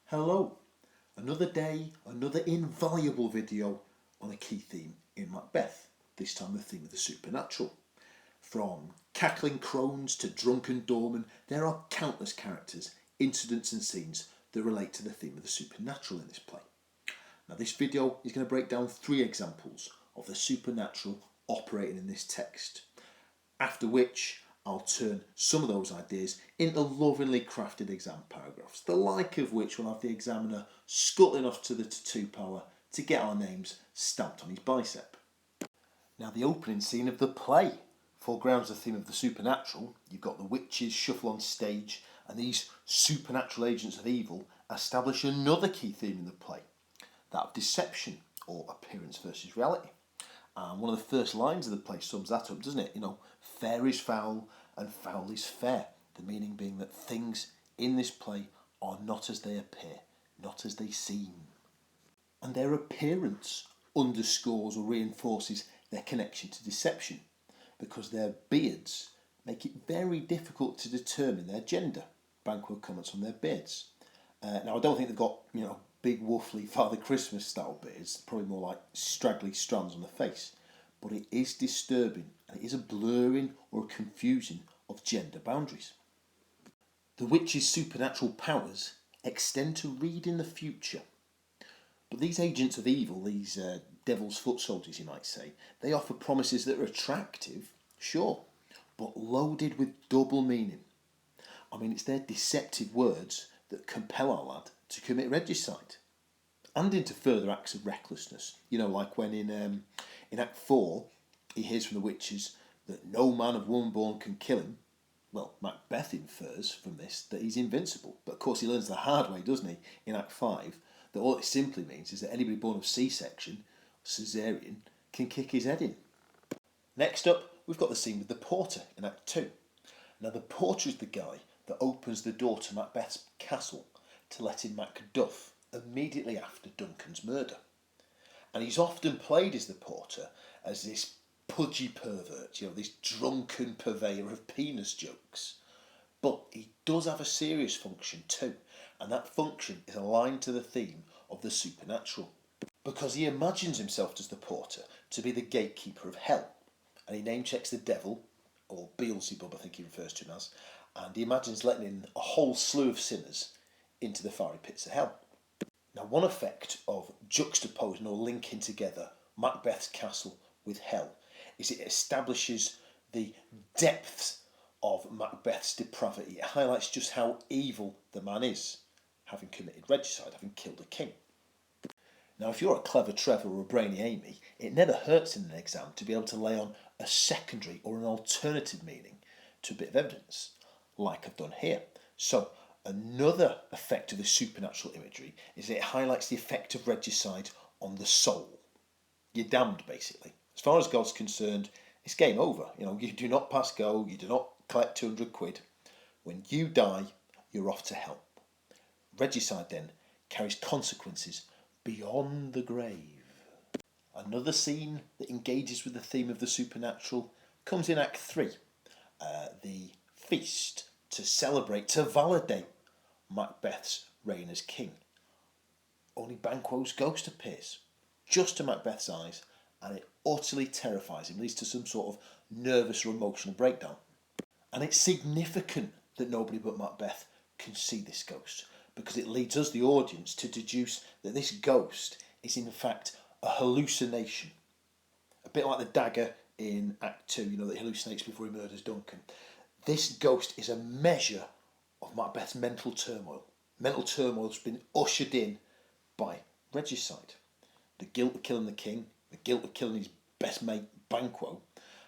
Hello, another day, another invaluable video on a key theme in Macbeth, this time the theme of the supernatural. From cackling crones to drunken doormen, there are countless characters, incidents and scenes that relate to the theme of the supernatural in this play. Now this video is going to break down 3 examples of the supernatural operating in this text, after which I'll turn some of those ideas into lovingly crafted exam paragraphs, the like of which will have the examiner scuttling off to the tattoo parlour to get our names stamped on his bicep. Now the opening scene of the play foregrounds the theme of the supernatural. You've got the witches shuffle on stage, and these supernatural agents of evil establish another key theme in the play, that of deception, or appearance versus reality. And one of the first lines of the play sums that up, doesn't it? Fair is foul and foul is fair. The meaning being that things in this play are not as they appear, not as they seem. And their appearance underscores or reinforces their connection to deception, because their beards make it very difficult to determine their gender. Banquo comments on their beards. Now I don't think they've got, big woofly Father Christmas style beards, probably more like straggly strands on the face, but it is disturbing and it is a blurring or a confusion of gender boundaries. The witch's supernatural powers extend to reading the future, but these agents of evil, these devil's foot soldiers you might say, they offer promises that are attractive, sure, but loaded with double meaning. I mean, it's their deceptive words that compel our lad to commit regicide and into further acts of recklessness. Like when in Act 4 he hears from the witches that no man of woman born can kill him. Well, Macbeth infers from this that he's invincible, but of course he learns the hard way, doesn't he, in Act 5, that all it simply means is that anybody born of C-section, caesarean, can kick his head in. Next up, we've got the scene with the porter in Act 2. Now the porter is the guy that opens the door to Macbeth's castle to let in Macduff immediately after Duncan's murder. And he's often played as the porter as this pudgy pervert, this drunken purveyor of penis jokes. But he does have a serious function too, and that function is aligned to the theme of the supernatural, because he imagines himself as the porter to be the gatekeeper of hell, and he name checks the devil, or Beelzebub I think he refers to him as, and he imagines letting in a whole slew of sinners into the fiery pits of hell. Now one effect of juxtaposing or linking together Macbeth's castle with hell is it establishes the depths of Macbeth's depravity. It highlights just how evil the man is, having committed regicide, having killed a king. Now if you're a clever Trevor or a brainy Amy, it never hurts in an exam to be able to lay on a secondary or an alternative meaning to a bit of evidence, like I've done here. So another effect of the supernatural imagery is that it highlights the effect of regicide on the soul. You're damned, basically. As far as God's concerned, it's game over. You do not pass go, you do not collect 200 quid. When you die, you're off to hell. Regicide then carries consequences beyond the grave. Another scene that engages with the theme of the supernatural comes in Act 3, the feast to celebrate, to validate Macbeth's reign as king. Only Banquo's ghost appears, just to Macbeth's eyes, and it utterly terrifies him, leads to some sort of nervous or emotional breakdown. And it's significant that nobody but Macbeth can see this ghost, because it leads us, the audience, to deduce that this ghost is in fact a hallucination. A bit like the dagger in Act 2, that hallucinates before he murders Duncan. This ghost is a measure of Macbeth's mental turmoil. Mental turmoil has been ushered in by regicide. The guilt of killing the king, the guilt of killing his best mate Banquo,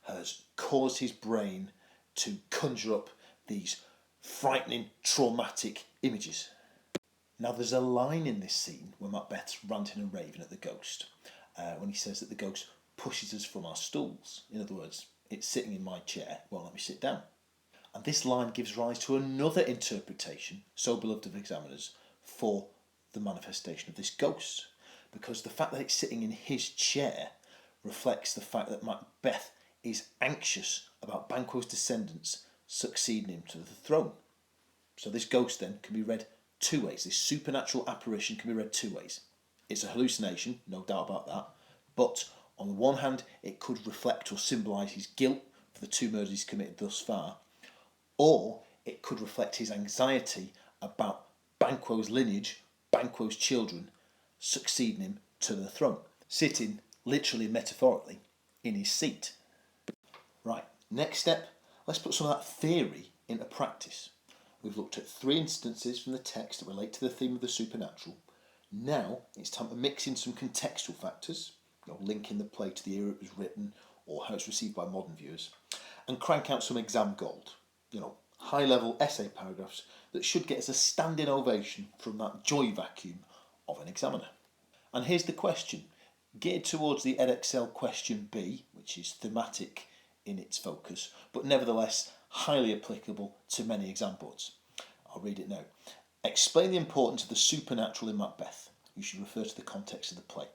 has caused his brain to conjure up these frightening, traumatic images. Now there's a line in this scene where Macbeth's ranting and raving at the ghost, when he says that the ghost pushes us from our stools. In other words, it's sitting in my chair, won't let me sit down. And this line gives rise to another interpretation, so beloved of examiners, for the manifestation of this ghost. Because the fact that it's sitting in his chair reflects the fact that Macbeth is anxious about Banquo's descendants succeeding him to the throne. So this ghost then can be read two ways. This supernatural apparition can be read two ways. It's a hallucination, no doubt about that, but on the one hand, it could reflect or symbolise his guilt for the two murders he's committed thus far, or it could reflect his anxiety about Banquo's lineage, Banquo's children, succeeding him to the throne, sitting, literally and metaphorically, in his seat. Right, next step, let's put some of that theory into practice. We've looked at 3 instances from the text that relate to the theme of the supernatural. Now it's time to mix in some contextual factors, linking the play to the era it was written or how it's received by modern viewers, and crank out some exam gold, high-level essay paragraphs that should get us a standing ovation from that joy vacuum of an examiner. And here's the question, geared towards the Edexcel question B, which is thematic in its focus, but nevertheless highly applicable to many exam boards. I'll read it now. Explain the importance of the supernatural in Macbeth. You should refer to the context of the play.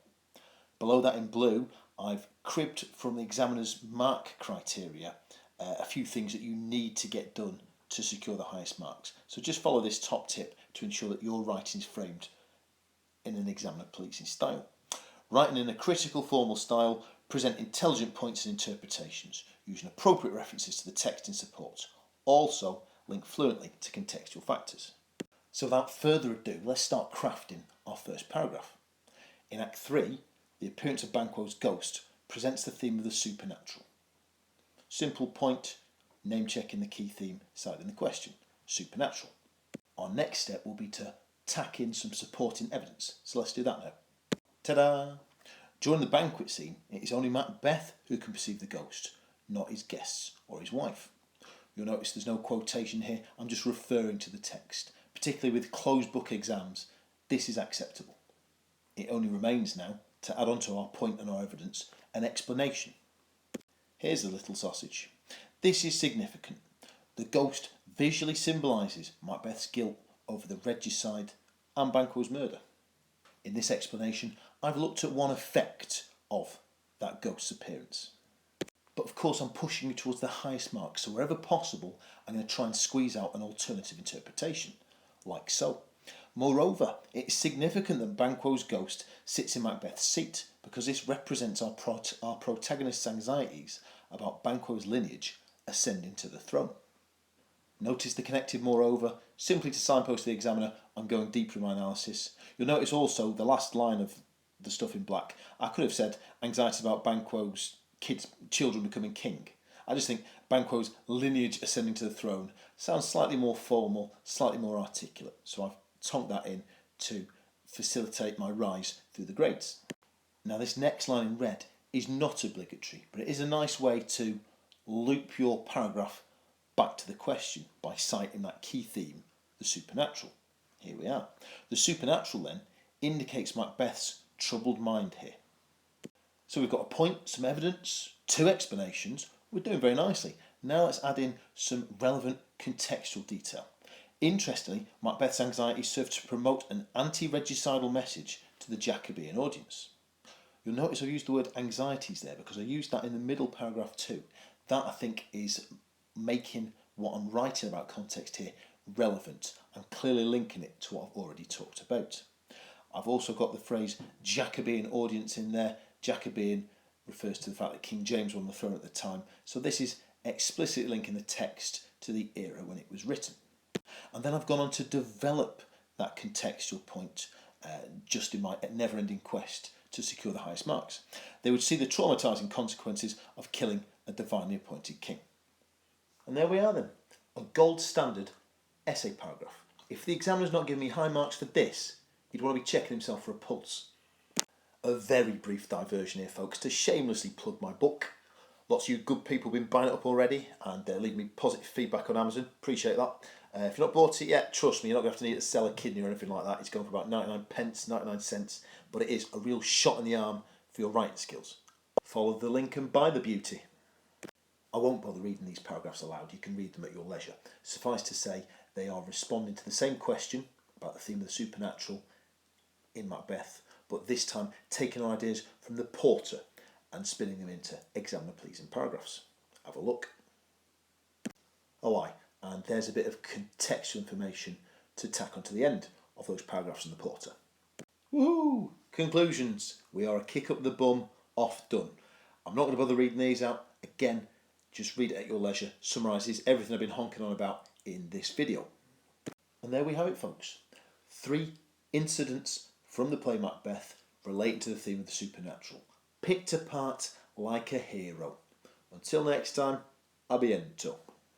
Below that in blue, I've cribbed from the examiner's mark criteria a few things that you need to get done to secure the highest marks. So just follow this top tip to ensure that your writing is framed in an examiner-pleasing style. Writing in a critical formal style, present intelligent points and interpretations, using appropriate references to the text in support. Also, link fluently to contextual factors. So without further ado, let's start crafting our first paragraph. In Act 3, the appearance of Banquo's ghost presents the theme of the supernatural. Simple point, name checking the key theme, citing the question, supernatural. Our next step will be to tack in some supporting evidence. So let's do that now. Ta-da! During the banquet scene, it is only Macbeth who can perceive the ghost, not his guests or his wife. You'll notice there's no quotation here, I'm just referring to the text. Particularly with closed book exams, this is acceptable. It only remains now to add on to our point and our evidence an explanation. Here's the little sausage. This is significant. The ghost visually symbolises Macbeth's guilt over the regicide and Banquo's murder. In this explanation, I've looked at one effect of that ghost's appearance. But of course I'm pushing you towards the highest mark, so wherever possible I'm going to try and squeeze out an alternative interpretation, like so. Moreover, it is significant that Banquo's ghost sits in Macbeth's seat because this represents our protagonist's anxieties about Banquo's lineage ascending to the throne. Notice the connected moreover, simply to signpost the examiner, I'm going deeper in my analysis. You'll notice also the last line of the stuff in black. I could have said anxieties about Banquo's children becoming king. I just think Banquo's lineage ascending to the throne sounds slightly more formal, slightly more articulate. So I've tonked that in to facilitate my rise through the grades. Now this next line in red is not obligatory, but it is a nice way to loop your paragraph back to the question by citing that key theme, the supernatural. Here we are. The supernatural then indicates Macbeth's troubled mind here. So we've got a point, some evidence, 2 explanations. We're doing very nicely. Now let's add in some relevant contextual detail. Interestingly, Macbeth's anxiety served to promote an anti-regicidal message to the Jacobean audience. You'll notice I've used the word anxieties there because I used that in the middle paragraph too. That I think is making what I'm writing about context here relevant and clearly linking it to what I've already talked about. I've also got the phrase Jacobean audience in there. Jacobean refers to the fact that King James was on the throne at the time, so this is explicitly linking the text to the era when it was written. And then I've gone on to develop that contextual point just in my never-ending quest to secure the highest marks. They would see the traumatising consequences of killing a divinely appointed king. And there we are then, a gold standard essay paragraph. If the examiner's not giving me high marks for this, he'd want to be checking himself for a pulse. A very brief diversion here, folks, to shamelessly plug my book. Lots of you good people have been buying it up already and leaving me positive feedback on Amazon. Appreciate that. If you've not bought it yet, trust me, you're not going to have to need to sell a kidney or anything like that. It's going for about 99 pence, 99 cents, but it is a real shot in the arm for your writing skills. Follow the link and buy the beauty. I won't bother reading these paragraphs aloud. You can read them at your leisure. Suffice to say, they are responding to the same question about the theme of the supernatural in Macbeth, but this time taking ideas from the porter and spinning them into examiner-pleasing paragraphs. Have a look. Oh aye, and there's a bit of contextual information to tack onto the end. of those paragraphs in the Porter. Woohoo! Conclusions. We are a kick up the bum, off done. I'm not going to bother reading these out. Again, just read it at your leisure. Summarises everything I've been honking on about in this video. And there we have it, folks. 3 incidents from the play Macbeth relating to the theme of the supernatural, picked apart like a hero. Until next time, a biento.